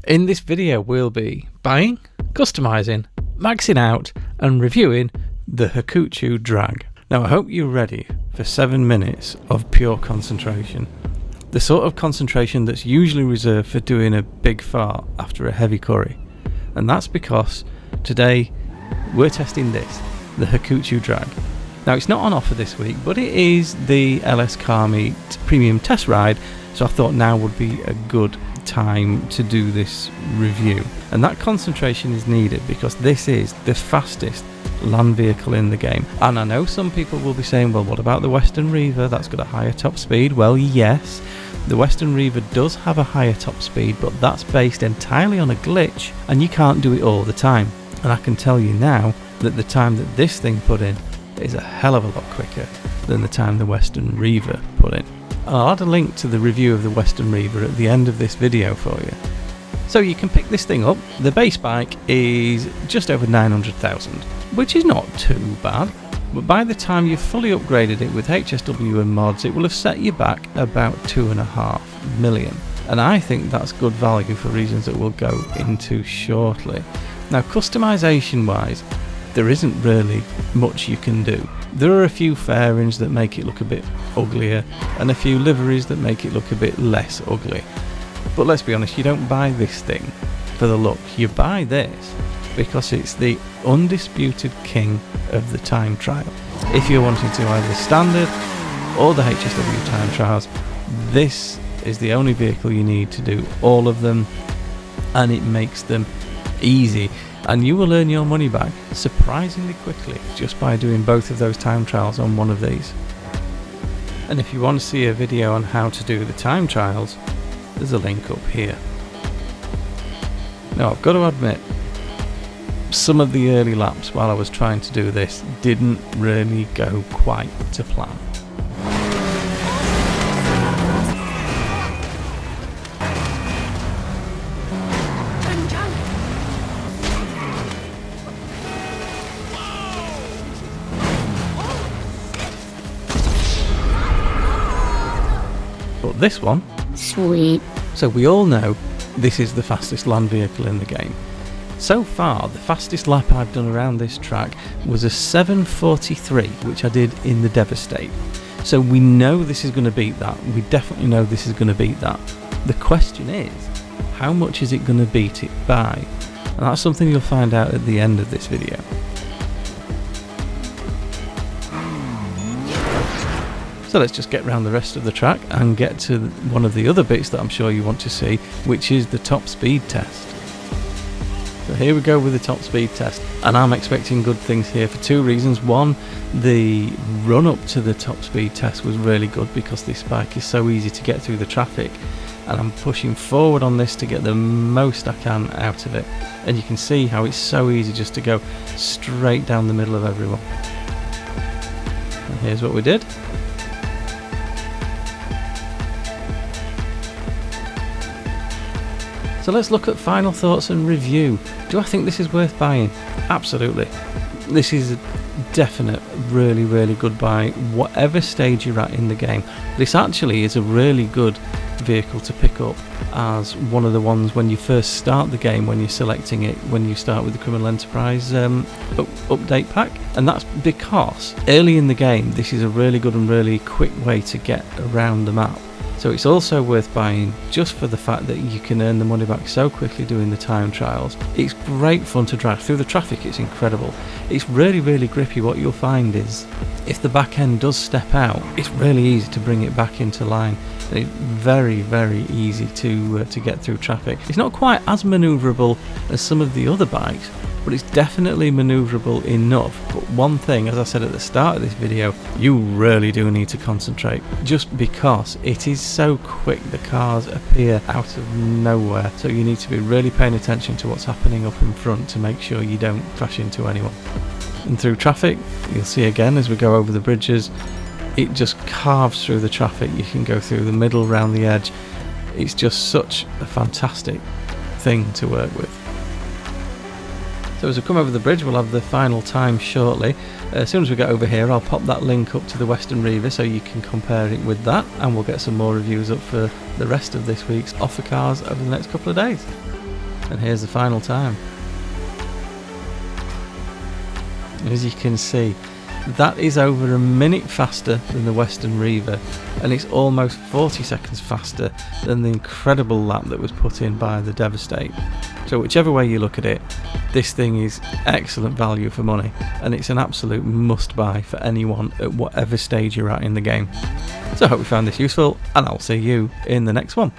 In this video we'll be buying, customising, maxing out and reviewing the Hakuchou Drag. Now I hope you're ready for 7 minutes of pure concentration. The sort of concentration that's usually reserved for doing a big fart after a heavy curry. And that's because today we're testing this, the Hakuchou Drag. Now it's not on offer this week, but it is the LS Car Meet premium test ride, so I thought now would be a good time to do this review. And that concentration is needed because this is the fastest land vehicle in the game. And I know some people will be saying, well, what about the Western Reever? That's got a higher top speed. Well, yes, the Western Reaver does have a higher top speed, but that's based entirely on a glitch and you can't do it all the time. And I can tell you now that the time that this thing put in is a hell of a lot quicker than the time the Western Reaver put in. I'll add a link to the review of the Western Reaver at the end of this video for you. So you can pick this thing up. The base bike is just over 900,000, which is not too bad, but by the time you've fully upgraded it with HSW and mods, it will have set you back about 2.5 million. And I think that's good value for reasons that we'll go into shortly. Now, customization wise, there isn't really much you can do. There are a few fairings that make it look a bit uglier and a few liveries that make it look a bit less ugly. But let's be honest, you don't buy this thing for the look. You buy this because it's the undisputed king of the time trial. If you're wanting to either standard or the HSW time trials, this is the only vehicle you need to do all of them, and it makes them easy. And you will earn your money back surprisingly quickly just by doing both of those time trials on one of these. And if you want to see a video on how to do the time trials, there's a link up here. Now I've got to admit, some of the early laps while I was trying to do this didn't really go quite to plan. But this one, sweet. So we all know this is the fastest land vehicle in the game. So far, the fastest lap I've done around this track was a 7:43, which I did in the Devastate. So we know this is going to beat that. We definitely know this is going to beat that. The question is, how much is it going to beat it by? And that's something you'll find out at the end of this video. So let's just get around the rest of the track and get to one of the other bits that I'm sure you want to see, which is the top speed test. So here we go with the top speed test, and I'm expecting good things here for two reasons. One, the run up to the top speed test was really good because this bike is so easy to get through the traffic, and I'm pushing forward on this to get the most I can out of it. And you can see how it's so easy just to go straight down the middle of everyone. And here's what we did. So let's look at final thoughts and review. Do I think this is worth buying? Absolutely. This is a definite, really, really good buy, whatever stage you're at in the game. This actually is a really good vehicle to pick up as one of the ones when you first start the game, when you're selecting it, when you start with the Criminal Enterprise update pack. And that's because early in the game, this is a really good and really quick way to get around the map. So it's also worth buying just for the fact that you can earn the money back so quickly doing the time trials. It's great fun to drive through the traffic, it's incredible. It's really, really grippy. What you'll find is if the back end does step out, it's really easy to bring it back into line. And it's very, very easy to get through traffic. It's not quite as maneuverable as some of the other bikes, but it's definitely maneuverable enough. But one thing, as I said at the start of this video, you really do need to concentrate, just because it is so quick. The cars appear out of nowhere, so you need to be really paying attention to what's happening up in front to make sure you don't crash into anyone. And through traffic, you'll see again as we go over the bridges, it just carves through the traffic. You can go through the middle, round the edge. It's just such a fantastic thing to work with. So as we come over the bridge, we'll have the final time shortly. As soon as we get over here, I'll pop that link up to the Western Reever so you can compare it with that, and we'll get some more reviews up for the rest of this week's offer cars over the next couple of days. And here's the final time. As you can see, that is over a minute faster than the Western Reaver, and it's almost 40 seconds faster than the incredible lap that was put in by the Devastate. So whichever way you look at it, this thing is excellent value for money, and it's an absolute must buy for anyone at whatever stage you're at in the game. So I hope you found this useful, and I'll see you in the next one.